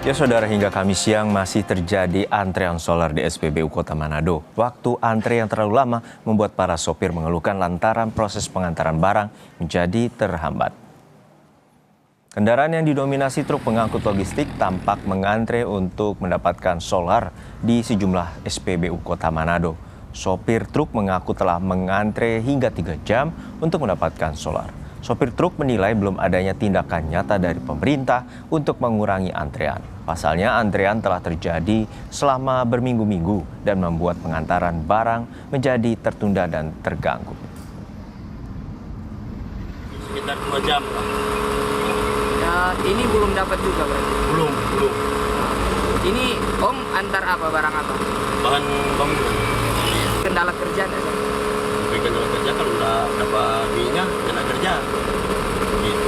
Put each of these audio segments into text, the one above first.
Ya saudara, hingga Kamis siang masih terjadi antrean solar di SPBU Kota Manado. Waktu antre yang terlalu lama membuat para sopir mengeluhkan lantaran proses pengantaran barang menjadi terhambat. Kendaraan yang didominasi truk pengangkut logistik tampak mengantre untuk mendapatkan solar di sejumlah SPBU Kota Manado. Sopir truk mengaku telah mengantre hingga 3 jam untuk mendapatkan solar. Sopir truk menilai belum adanya tindakan nyata dari pemerintah untuk mengurangi antrean. Pasalnya antrean telah terjadi selama berminggu-minggu dan membuat pengantaran barang menjadi tertunda dan terganggu. Sekitar 2 jam. Ya, ini belum dapat juga berarti? Belum. Ini Om antar apa, barang apa? Bahan bangunan. Kendala kerja nggak sih? Kendala kerja kalau udah dapat minyak, kena kerja. Gitu.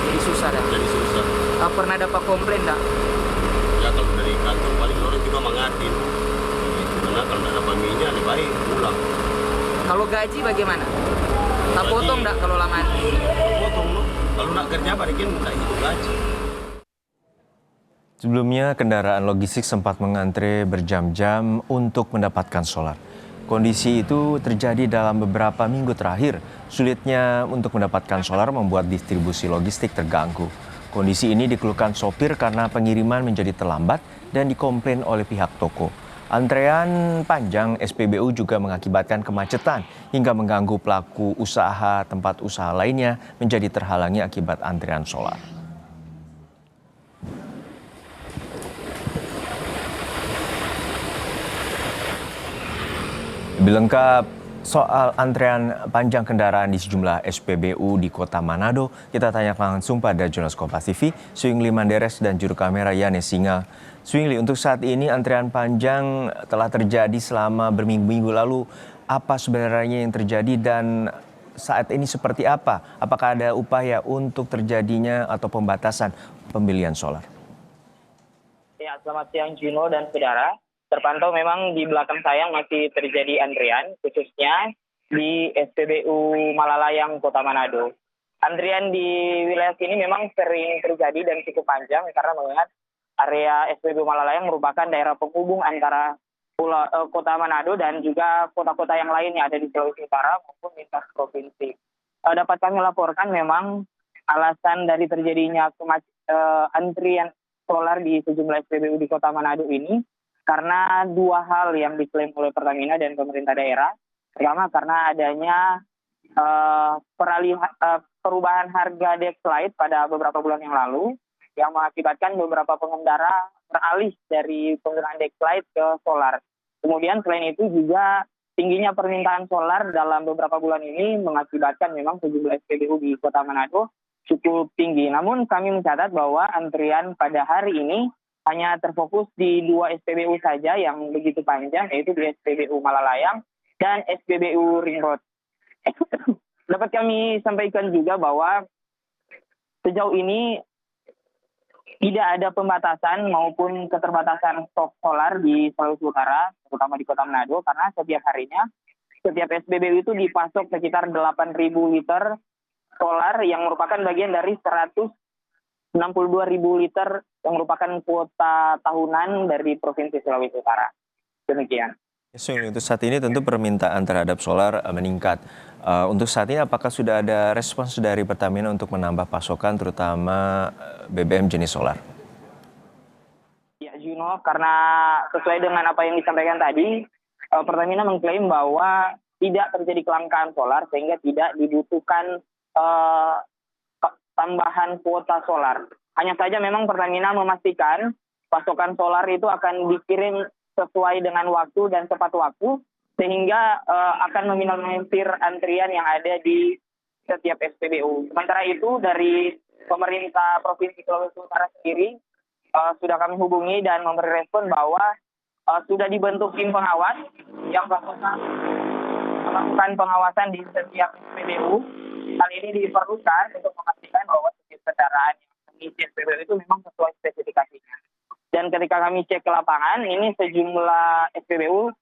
Jadi susah dah? Jadi susah. Pernah dapat komplain nggak? Ya kalau dari kantor paling orang juga mengatin. Gitu. Karena kalau udah dapat minyak, lebih baik pulang. Kalau gaji bagaimana? Tak potong nggak kalau lama? Potong loh. Kalau nak kerja balikin nggak itu gaji. Sebelumnya, kendaraan logistik sempat mengantre berjam-jam untuk mendapatkan solar. Kondisi itu terjadi dalam beberapa minggu terakhir. Sulitnya untuk mendapatkan solar membuat distribusi logistik terganggu. Kondisi ini dikeluhkan sopir karena pengiriman menjadi terlambat dan dikomplain oleh pihak toko. Antrean panjang SPBU juga mengakibatkan kemacetan hingga mengganggu pelaku usaha tempat usaha lainnya menjadi terhalangi akibat antrean solar. Lebih lengkap soal antrean panjang kendaraan di sejumlah SPBU di Kota Manado, kita tanya langsung pada jurnalis Kompas TV, Swingli Manderes dan juru kamera Yane Singa. Swingli, untuk saat ini antrean panjang telah terjadi selama berminggu-minggu lalu. Apa sebenarnya yang terjadi dan saat ini seperti apa? Apakah ada upaya untuk terjadinya atau pembatasan pembelian solar? Ya, selamat siang Juno dan saudara. Terpantau memang di belakang saya masih terjadi antrian, khususnya di SPBU Malalayang, Kota Manado. Antrian di wilayah sini memang sering terjadi dan cukup panjang karena mengingat area SPBU Malalayang merupakan daerah penghubung antara Kota Manado dan juga kota-kota yang lain yang ada di Sulawesi Utara maupun lintas provinsi. Dapat kami laporkan memang alasan dari terjadinya antrian solar di sejumlah SPBU di Kota Manado ini karena dua hal yang diklaim oleh Pertamina dan pemerintah daerah. Pertama, karena adanya perubahan harga Dexlite pada beberapa bulan yang lalu yang mengakibatkan beberapa pengendara beralih dari penggunaan Dexlite ke solar. Kemudian selain itu juga tingginya permintaan solar dalam beberapa bulan ini mengakibatkan memang sejumlah SPBU di Kota Manado cukup tinggi. Namun kami mencatat bahwa antrian pada hari ini hanya terfokus di 2 SPBU saja yang begitu panjang, yaitu di SPBU Malalayang dan SPBU Ring Road. Dapat kami sampaikan juga bahwa sejauh ini tidak ada pembatasan maupun keterbatasan stok solar di Sulawesi Utara, terutama di Kota Manado, karena setiap harinya, setiap SPBU itu dipasok sekitar 8.000 liter solar yang merupakan bagian dari 162.000 liter yang merupakan kuota tahunan dari Provinsi Sulawesi Utara. Demikian. Untuk saat ini tentu permintaan terhadap solar meningkat. Untuk saat ini apakah sudah ada respons dari Pertamina untuk menambah pasokan terutama BBM jenis solar? Ya Juno, karena sesuai dengan apa yang disampaikan tadi, Pertamina mengklaim bahwa tidak terjadi kelangkaan solar sehingga tidak dibutuhkan tambahan kuota solar. Hanya saja memang Pertamina memastikan pasokan solar itu akan dikirim sesuai dengan waktu dan tepat waktu, sehingga akan meminimalisir antrian yang ada di setiap SPBU. Sementara itu dari pemerintah Provinsi Sulawesi Utara sendiri sudah kami hubungi dan memberi respon bahwa sudah dibentuk tim pengawas yang melakukan pengawasan di setiap SPBU. Hal ini diperlukan untuk memastikan bahwa setiap kendaraan yang mengisi SPBU itu memang sesuai spesifikasinya. Dan ketika kami cek ke lapangan, ini sejumlah SPBU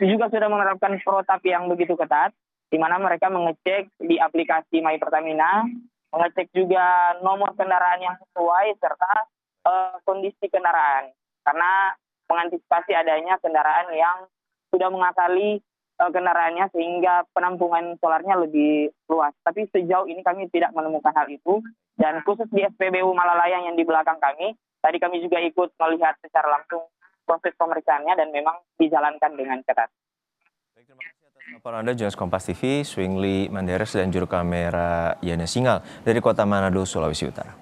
juga sudah menerapkan protap yang begitu ketat, di mana mereka mengecek di aplikasi My Pertamina, mengecek juga nomor kendaraan yang sesuai, serta kondisi kendaraan, karena mengantisipasi adanya kendaraan yang sudah mengakali kendaraannya sehingga penampungan solarnya lebih luas. Tapi sejauh ini kami tidak menemukan hal itu, dan khusus di SPBU Malalayang yang di belakang kami, tadi kami juga ikut melihat secara langsung proses pemeriksaannya dan memang dijalankan dengan ketat. Baik, terima kasih atas laporan Anda, jurnalis Kompas TV, Swingli Manderes dan juru kamera Yana Singal dari Kota Manado, Sulawesi Utara.